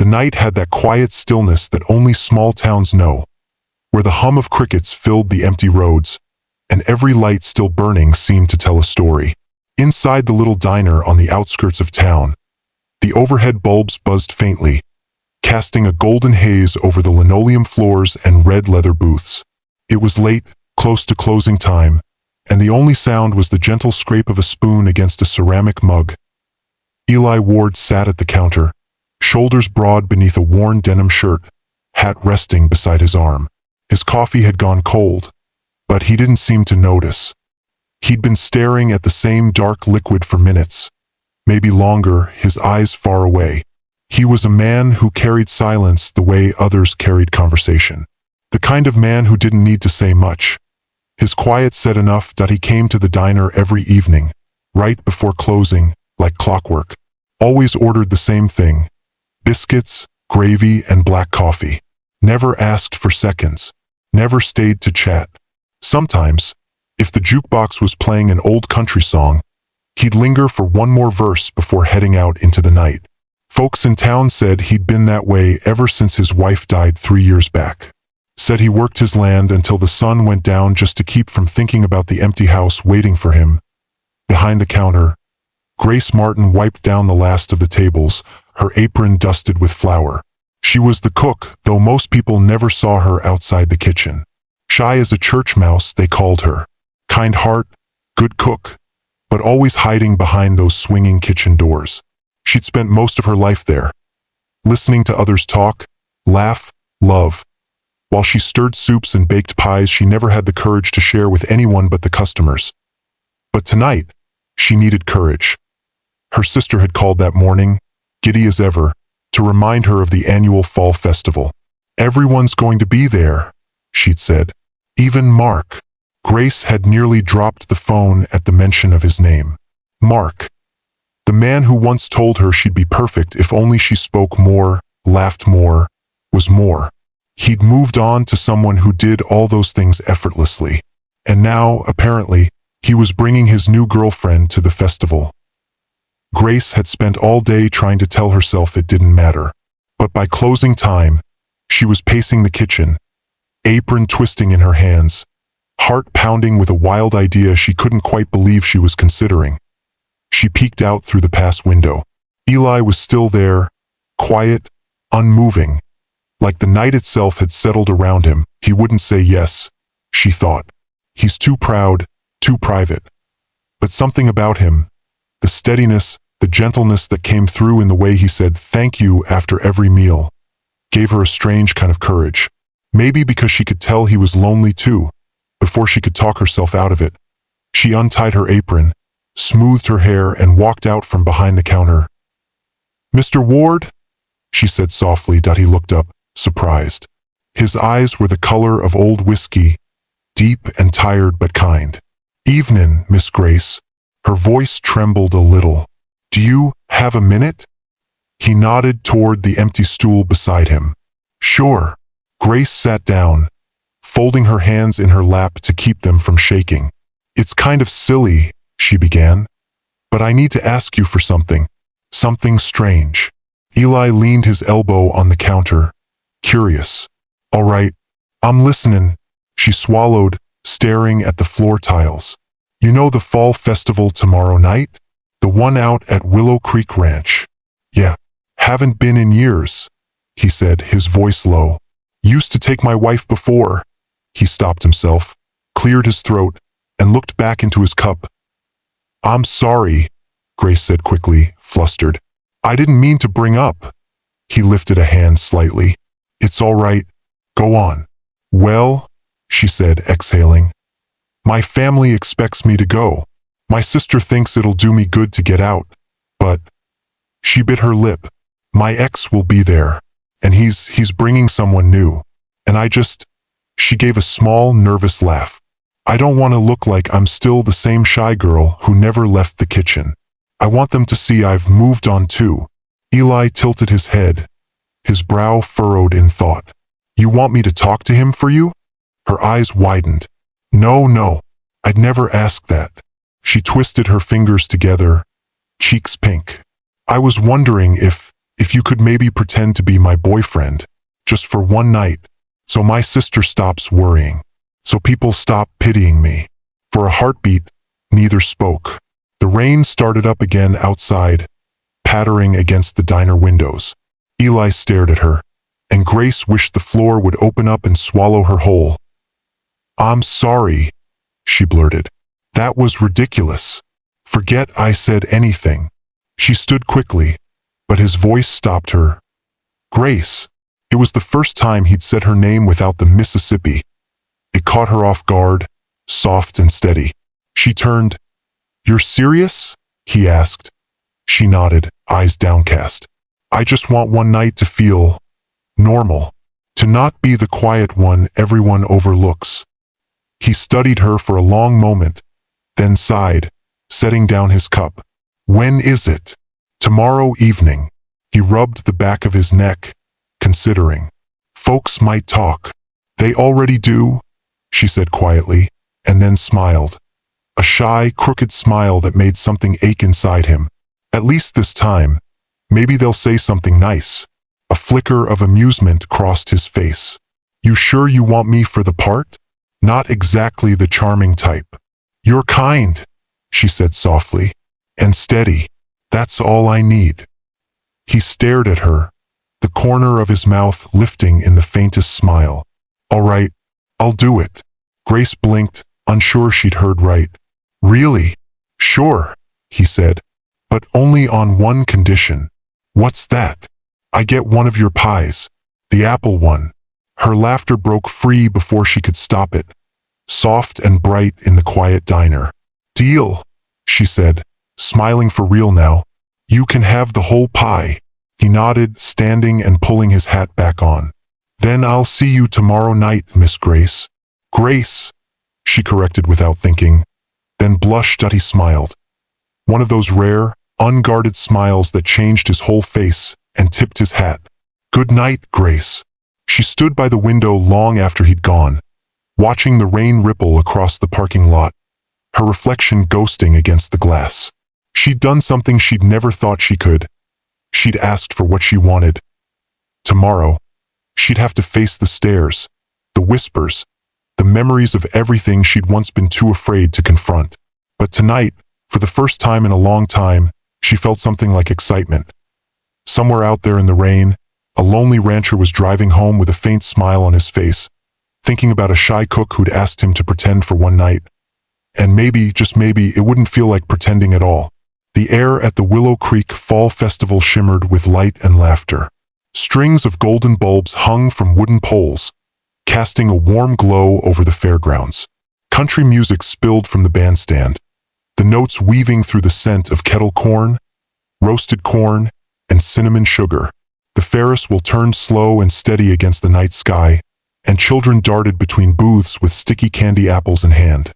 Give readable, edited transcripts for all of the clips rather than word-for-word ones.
night had that quiet stillness that only small towns know, where the hum of crickets filled the empty roads, and every light still burning seemed to tell a story. Inside the little diner on the outskirts of town, the overhead bulbs buzzed faintly, casting a golden haze over the linoleum floors and red leather booths. It was late, close to closing time, and the only sound was the gentle scrape of a spoon against a ceramic mug. Eli Ward sat at the counter, shoulders broad beneath a worn denim shirt, hat resting beside his arm. His coffee had gone cold, but he didn't seem to notice. He'd been staring at the same dark liquid for minutes, maybe longer, his eyes far away. He was a man who carried silence the way others carried conversation. The kind of man who didn't need to say much. His quiet said enough that he came to the diner every evening, right before closing, like clockwork. Always ordered the same thing: biscuits, gravy, and black coffee. Never asked for seconds. Never stayed to chat. Sometimes, if the jukebox was playing an old country song, he'd linger for one more verse before heading out into the night. Folks in town said he'd been that way ever since his wife died 3 years back. Said he worked his land until the sun went down just to keep from thinking about the empty house waiting for him. Behind the counter, Grace Martin wiped down the last of the tables, her apron dusted with flour. She was the cook, though most people never saw her outside the kitchen. Shy as a church mouse, they called her. Kind heart, good cook, but always hiding behind those swinging kitchen doors. She'd spent most of her life there, listening to others talk, laugh, love. While she stirred soups and baked pies she never had the courage to share with anyone but the customers. But tonight, she needed courage. Her sister had called that morning, giddy as ever, to remind her of the annual fall festival. Everyone's going to be there, she'd said. Even Mark. Grace had nearly dropped the phone at the mention of his name. Mark. The man who once told her she'd be perfect if only she spoke more, laughed more, was more. He'd moved on to someone who did all those things effortlessly. And now, apparently, he was bringing his new girlfriend to the festival. Grace had spent all day trying to tell herself it didn't matter. But by closing time, she was pacing the kitchen, apron twisting in her hands, heart pounding with a wild idea she couldn't quite believe she was considering. She peeked out through the past window. Eli was still there, quiet, unmoving. Like the night itself had settled around him. He wouldn't say yes, she thought. He's too proud, too private. But something about him, the steadiness, the gentleness that came through in the way he said thank you after every meal, gave her a strange kind of courage. Maybe because she could tell he was lonely too. Before she could talk herself out of it, she untied her apron, smoothed her hair, and walked out from behind the counter. "Mr. Ward?" she said softly. He looked up, surprised. His eyes were the color of old whiskey, deep and tired but kind. "Evenin', Miss Grace." Her voice trembled a little. "Do you have a minute?" He nodded toward the empty stool beside him. "Sure." Grace sat down, folding her hands in her lap to keep them from shaking. "It's kind of silly," she began, "but I need to ask you for something. Something strange." Eli leaned his elbow on the counter, curious. "All right, I'm listening," she swallowed, staring at the floor tiles. "You know the fall festival tomorrow night? The one out at Willow Creek Ranch?" "Yeah. Haven't been in years," he said, his voice low. "Used to take my wife before." He stopped himself, cleared his throat, and looked back into his cup. "I'm sorry," Grace said quickly, flustered. "I didn't mean to bring up." He lifted a hand slightly. "It's all right. Go on." "Well," she said, exhaling, "my family expects me to go. My sister thinks it'll do me good to get out. But," she bit her lip, "my ex will be there. And he's bringing someone new. And I just..." She gave a small, nervous laugh. "I don't want to look like I'm still the same shy girl who never left the kitchen. I want them to see I've moved on too." Eli tilted his head, his brow furrowed in thought. "You want me to talk to him for you?" Her eyes widened. No, I'd never ask that." She twisted her fingers together, cheeks pink. "I was wondering if If you could maybe pretend to be my boyfriend, just for one night, so my sister stops worrying, so people stop pitying me." For a heartbeat, neither spoke. The rain started up again outside, pattering against the diner windows. Eli stared at her, and Grace wished the floor would open up and swallow her whole. "I'm sorry," she blurted. "That was ridiculous. Forget I said anything." She stood quickly, but his voice stopped her. "Grace." It was the first time he'd said her name without the Mississippi. It caught her off guard, soft and steady. She turned. "You're serious?" he asked. She nodded, eyes downcast. "I just want one night to feel normal, to not be the quiet one everyone overlooks." He studied her for a long moment, then sighed, setting down his cup. "When is it?" "Tomorrow evening." He rubbed the back of his neck, considering. "Folks might talk." "They already do," she said quietly, and then smiled. A shy, crooked smile that made something ache inside him. "At least this time, maybe they'll say something nice." A flicker of amusement crossed his face. "You sure you want me for the part? Not exactly the charming type." "You're kind," she said softly, "and steady. That's all I need." He stared at her, the corner of his mouth lifting in the faintest smile. "All right, I'll do it." Grace blinked, unsure she'd heard right. "Really?" "Sure," he said, "but only on one condition." "What's that?" "I get one of your pies. The apple one." Her laughter broke free before she could stop it, soft and bright in the quiet diner. "Deal," she said, smiling for real now. "You can have the whole pie." He nodded, standing and pulling his hat back on. "Then I'll see you tomorrow night, Miss Grace." "Grace," she corrected without thinking, then blushed as he smiled. One of those rare, unguarded smiles that changed his whole face and tipped his hat. "Good night, Grace." She stood by the window long after he'd gone, watching the rain ripple across the parking lot, her reflection ghosting against the glass. She'd done something she'd never thought she could. She'd asked for what she wanted. Tomorrow, she'd have to face the stares, the whispers, the memories of everything she'd once been too afraid to confront. But tonight, for the first time in a long time, she felt something like excitement. Somewhere out there in the rain, a lonely rancher was driving home with a faint smile on his face, thinking about a shy cook who'd asked him to pretend for one night. And maybe, just maybe, it wouldn't feel like pretending at all. The air at the Willow Creek Fall Festival shimmered with light and laughter. Strings of golden bulbs hung from wooden poles, casting a warm glow over the fairgrounds. Country music spilled from the bandstand, the notes weaving through the scent of kettle corn, roasted corn, and cinnamon sugar. The Ferris wheel turned slow and steady against the night sky, and children darted between booths with sticky candy apples in hand.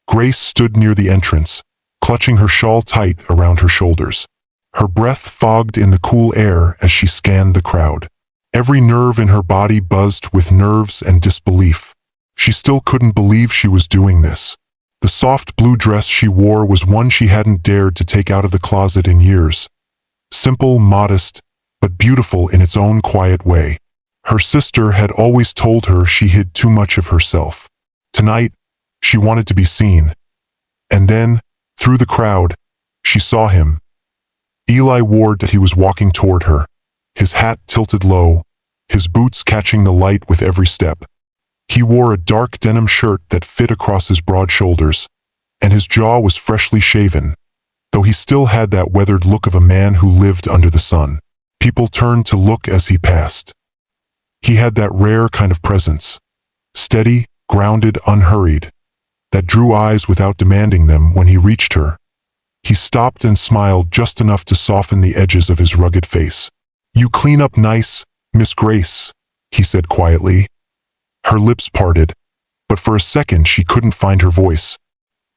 Grace stood near the entrance, clutching her shawl tight around her shoulders. Her breath fogged in the cool air as she scanned the crowd. Every nerve in her body buzzed with nerves and disbelief. She still couldn't believe she was doing this. The soft blue dress she wore was one she hadn't dared to take out of the closet in years. Simple, modest, but beautiful in its own quiet way. Her sister had always told her she hid too much of herself. Tonight, she wanted to be seen. And then, through the crowd, she saw him. Eli warned that he was walking toward her, his hat tilted low, his boots catching the light with every step. He wore a dark denim shirt that fit across his broad shoulders, and his jaw was freshly shaven, though he still had that weathered look of a man who lived under the sun. People turned to look as he passed. He had that rare kind of presence, steady, grounded, unhurried, that drew eyes without demanding them when he reached her. He stopped and smiled just enough to soften the edges of his rugged face. "You clean up nice, Miss Grace," he said quietly. Her lips parted, but for a second she couldn't find her voice.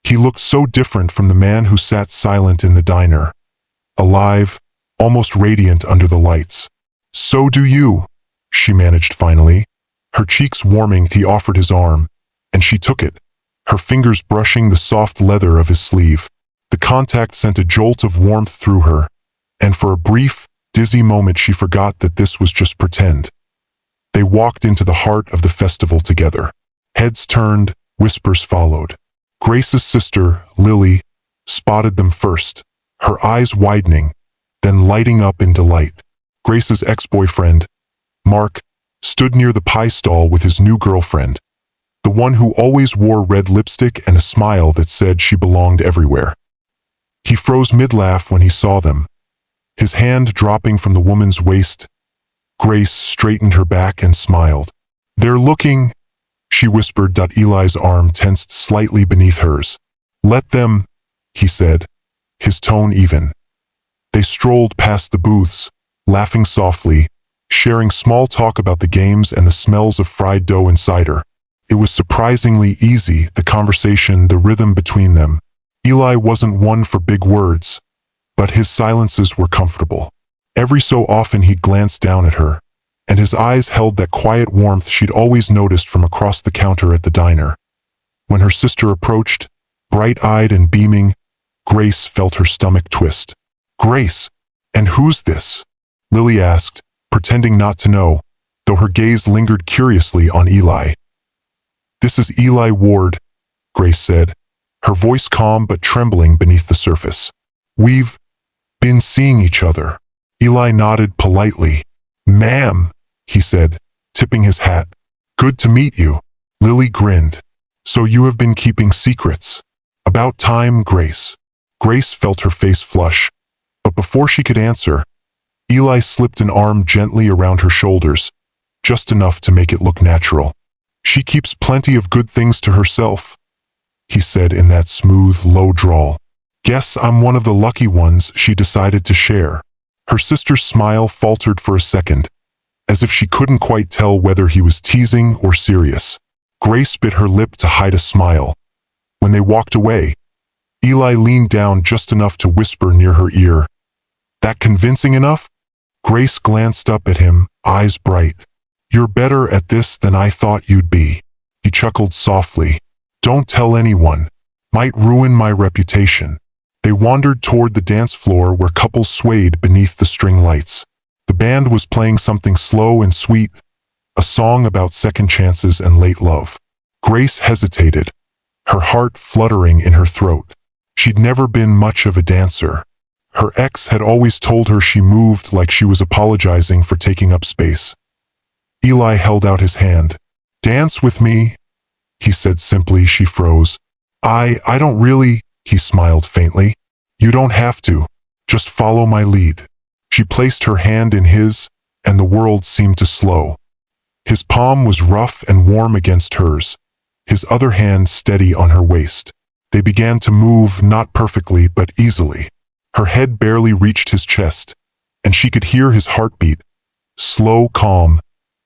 He looked so different from the man who sat silent in the diner, alive, almost radiant under the lights. "So do you," she managed finally. Her cheeks warming, he offered his arm, and she took it, her fingers brushing the soft leather of his sleeve. The contact sent a jolt of warmth through her, and for a brief, dizzy moment she forgot that this was just pretend. They walked into the heart of the festival together. Heads turned, whispers followed. Grace's sister, Lily, spotted them first, her eyes widening, then lighting up in delight. Grace's ex-boyfriend, Mark, stood near the pie stall with his new girlfriend, the one who always wore red lipstick and a smile that said she belonged everywhere. He froze mid-laugh when he saw them, his hand dropping from the woman's waist. Grace straightened her back and smiled. "They're looking," she whispered. Eli's arm tensed slightly beneath hers. "Let them," he said, his tone even. They strolled past the booths, laughing softly, sharing small talk about the games and the smells of fried dough and cider. It was surprisingly easy, the conversation, the rhythm between them. Eli wasn't one for big words, but his silences were comfortable. Every so often he'd glance down at her, and his eyes held that quiet warmth she'd always noticed from across the counter at the diner. When her sister approached, bright-eyed and beaming, Grace felt her stomach twist. "Grace, and who's this?" Lily asked, pretending not to know, though her gaze lingered curiously on Eli. "This is Eli Ward," Grace said, her voice calm but trembling beneath the surface. "We've been seeing each other." Eli nodded politely. "Ma'am," he said, tipping his hat. "Good to meet you." Lily grinned. "So you have been keeping secrets." "About time, Grace." Grace felt her face flush, but before she could answer, Eli slipped an arm gently around her shoulders, just enough to make it look natural. "She keeps plenty of good things to herself," he said in that smooth, low drawl. "Guess I'm one of the lucky ones she decided to share." Her sister's smile faltered for a second, as if she couldn't quite tell whether he was teasing or serious. Grace bit her lip to hide a smile. When they walked away, Eli leaned down just enough to whisper near her ear. "That convincing enough?" Grace glanced up at him, eyes bright. "You're better at this than I thought you'd be." He chuckled softly. "Don't tell anyone. Might ruin my reputation." They wandered toward the dance floor where couples swayed beneath the string lights. The band was playing something slow and sweet, a song about second chances and late love. Grace hesitated, her heart fluttering in her throat. She'd never been much of a dancer. Her ex had always told her she moved like she was apologizing for taking up space. Eli held out his hand. "Dance with me," he said simply. She froze. I don't really," he smiled faintly. "You don't have to. Just follow my lead." She placed her hand in his, and the world seemed to slow. His palm was rough and warm against hers, his other hand steady on her waist. They began to move, not perfectly, but easily. Her head barely reached his chest, and she could hear his heartbeat, slow, calm,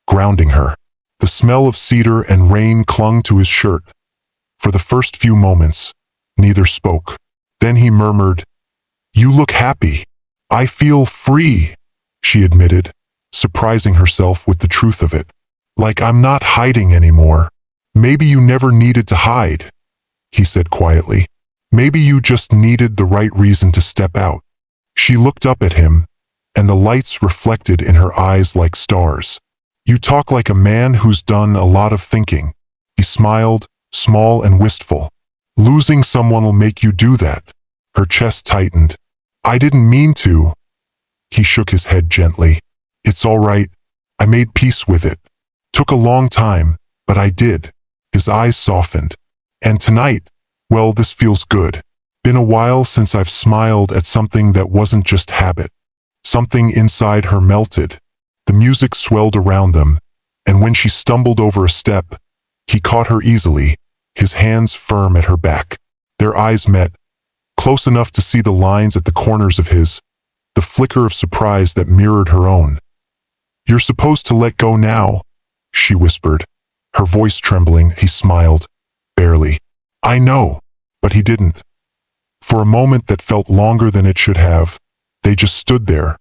grounding her. The smell of cedar and rain clung to his shirt. For the first few moments, neither spoke. Then he murmured, "You look happy." "I feel free," she admitted, surprising herself with the truth of it. "Like I'm not hiding anymore." "Maybe you never needed to hide," he said quietly. "Maybe you just needed the right reason to step out." She looked up at him, and the lights reflected in her eyes like stars. "You talk like a man who's done a lot of thinking." He smiled, small and wistful. "Losing someone'll make you do that." Her chest tightened. "I didn't mean to." He shook his head gently. "It's all right. I made peace with it. Took a long time, but I did." His eyes softened. "And tonight, well, this feels good. Been a while since I've smiled at something that wasn't just habit." Something inside her melted. The music swelled around them, and when she stumbled over a step, he caught her easily, his hands firm at her back. Their eyes met, close enough to see the lines at the corners of his, the flicker of surprise that mirrored her own. "You're supposed to let go now," she whispered, her voice trembling. He smiled, barely. "I know," but he didn't. For a moment that felt longer than it should have, they just stood there,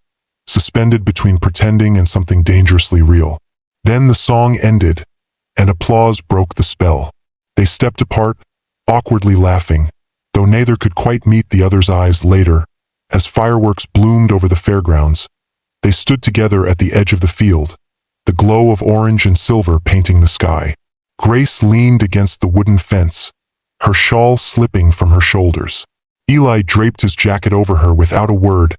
suspended between pretending and something dangerously real. Then the song ended, and applause broke the spell. They stepped apart, awkwardly laughing, though neither could quite meet the other's eyes later, as fireworks bloomed over the fairgrounds. They stood together at the edge of the field, the glow of orange and silver painting the sky. Grace leaned against the wooden fence, her shawl slipping from her shoulders. Eli draped his jacket over her without a word.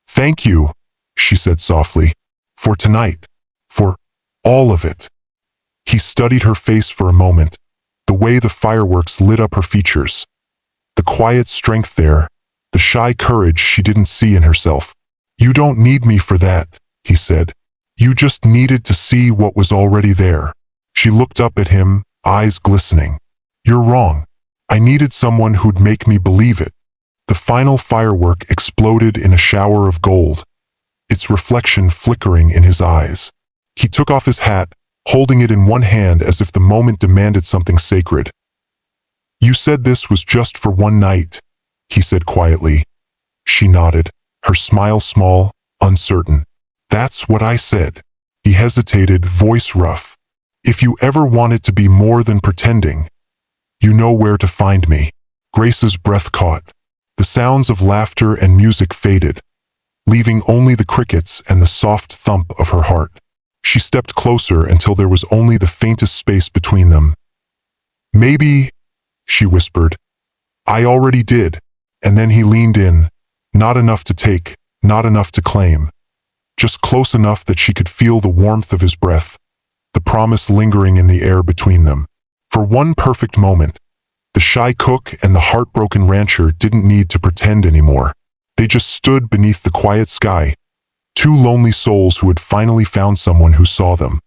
"Thank you," she said softly, "for tonight, for all of it." He studied her face for a moment, the way the fireworks lit up her features. The quiet strength there, the shy courage she didn't see in herself. "You don't need me for that," he said. "You just needed to see what was already there." She looked up at him, eyes glistening. "You're wrong. I needed someone who'd make me believe it." The final firework exploded in a shower of gold, its reflection flickering in his eyes. He took off his hat, holding it in one hand as if the moment demanded something sacred. "You said this was just for one night," he said quietly. She nodded, her smile small, uncertain. "That's what I said." He hesitated, voice rough. "If you ever want it to be more than pretending, you know where to find me." Grace's breath caught. The sounds of laughter and music faded, leaving only the crickets and the soft thump of her heart. She stepped closer until there was only the faintest space between them. "Maybe," she whispered. "I already did." And then he leaned in, not enough to take, not enough to claim, just close enough that she could feel the warmth of his breath, the promise lingering in the air between them. For one perfect moment, the shy cook and the heartbroken rancher didn't need to pretend anymore. They just stood beneath the quiet sky, two lonely souls who had finally found someone who saw them.